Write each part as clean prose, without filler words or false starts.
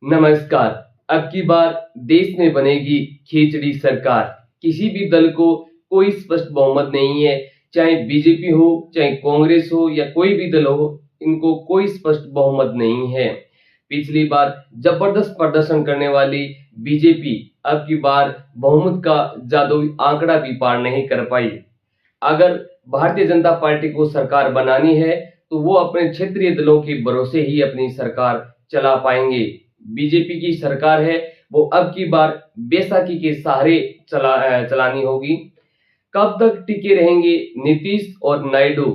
नमस्कार। अब की बार देश में बनेगी खिचड़ी सरकार। किसी भी दल को कोई स्पष्ट बहुमत नहीं है, चाहे बीजेपी हो, चाहे कांग्रेस हो या कोई भी दल हो, इनको कोई स्पष्ट बहुमत नहीं है। पिछली बार जबरदस्त प्रदर्शन करने वाली बीजेपी अब की बार बहुमत का जादुई आंकड़ा भी पार नहीं कर पाई। अगर भारतीय जनता पार्टी को सरकार बनानी है, तो वो अपने क्षेत्रीय दलों के भरोसे ही अपनी सरकार चला पाएंगे। बीजेपी की सरकार है, वो अब की बार बैसाखी के सहारे चलानी होगी। कब तक टिके रहेंगे नीतीश और नायडू,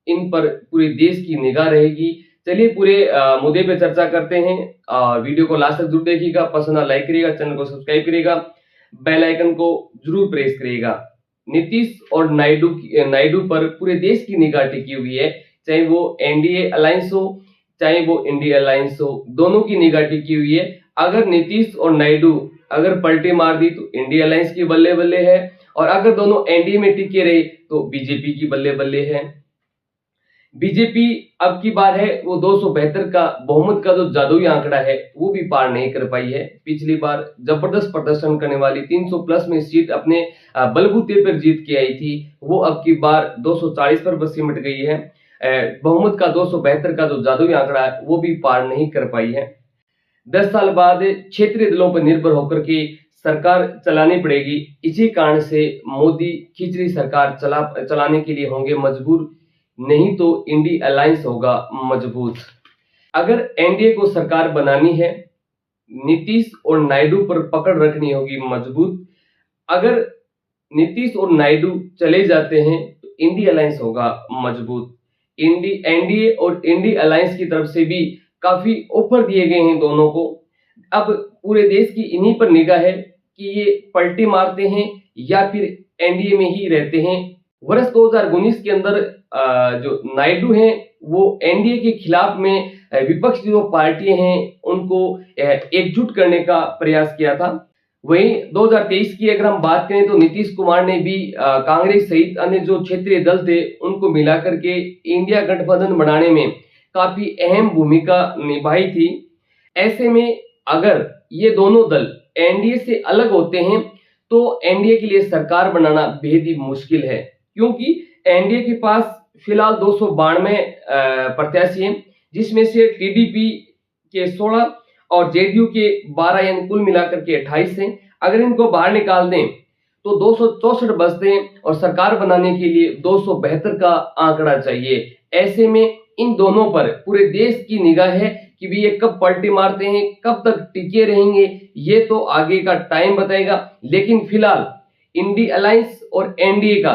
इन पर पूरे देश की निगाह रहेगी। चलिए पूरे मुद्दे पे चर्चा करते हैं। वीडियो को लास्ट तक जरूर देखिएगा, पसंद आ लाइक करिएगा, चैनल को सब्सक्राइब करिएगा, बेल आइकन को जरूर प्रेस करिएगा। नीतीश और नायडू पर पूरे देश की निगाह टिकी हुई है, चाहे वो एनडीए अलायंस हो, चाहे वो इंडिया अलायंस हो, दोनों की निगाह टिकी हुई है। अगर नीतीश और नायडू अगर पलटी मार दी तो इंडिया अलायंस की बल्ले बल्ले है, और अगर दोनों एनडीए में टिके रहे तो बीजेपी की बल्ले बल्ले है। बीजेपी अब की बार है वो 272 का बहुमत का जो जादुई आंकड़ा है वो भी पार नहीं कर पाई है। पिछली बार जबरदस्त प्रदर्शन करने वाली 300 प्लस में सीट अपने बलबूते पर जीत के आई थी, वो अब की बार 240 पर बस सिमट गई है। बहुमत का 272 का जो जादुई आंकड़ा है वो भी पार नहीं कर पाई है। 10 साल बाद क्षेत्रीय दलों पर निर्भर होकर के सरकार चलानी पड़ेगी। इसी कारण से मोदी खिचड़ी सरकार चलाने के लिए होंगे मजबूर, नहीं तो इंडिया अलायंस होगा मजबूत। अगर एनडीए को सरकार बनानी है, नीतीश और नायडू पर पकड़ रखनी होगी मजबूत। अगर नीतीश और नायडू चले जाते हैं तो इंडिया अलायंस होगा मजबूत। एनडीए और इंडिया अलायंस की तरफ से भी काफी ऑफर दिए गए हैं दोनों को। अब पूरे देश की इन्हीं पर निगाह है कि ये पलटी मारते हैं या फिर एनडीए में ही रहते हैं। वर्ष 2019 के अंदर जो नायडू हैं वो एनडीए के खिलाफ में विपक्ष जो पार्टियां हैं उनको एकजुट करने का प्रयास किया था। वहीं 2023 की अगर हम बात करें तो नीतीश कुमार ने भी कांग्रेस सहित अन्य जो क्षेत्रीय दल थे उनको मिलाकर के इंडिया गठबंधन बनाने में काफी अहम भूमिका निभाई थी। ऐसे में अगर ये दोनों दल एनडीए से अलग होते हैं तो एनडीए के लिए सरकार बनाना बेहद ही मुश्किल है, क्योंकि एनडीए के पास फिलहाल 292 प्रत्याशी हैं, जिसमें से टीडीपी के 16 और जेडीयू के 12 यानी कुल मिलाकर के 28 हैं। अगर इनको बाहर निकाल दें तो 264 बचते हैं और सरकार बनाने के लिए 272 का आंकड़ा चाहिए। ऐसे में इन दोनों पर पूरे देश की निगाह है कि भी ये कब पलटी मारते हैं, कब तक टिके रहेंगे, ये तो आगे का टाइम बताएगा। लेकिन फिलहाल इंडिया अलायंस और एनडीए का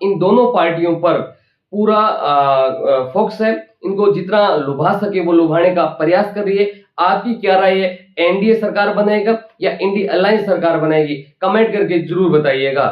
इन दोनों पार्टियों पर पूरा फोकस है। इनको जितना लुभा सके वो लुभाने का प्रयास कर रही है। आपकी क्या राय है, एनडीए सरकार बनाएगा या इंडिया अलायंस सरकार बनाएगी? कमेंट करके जरूर बताइएगा।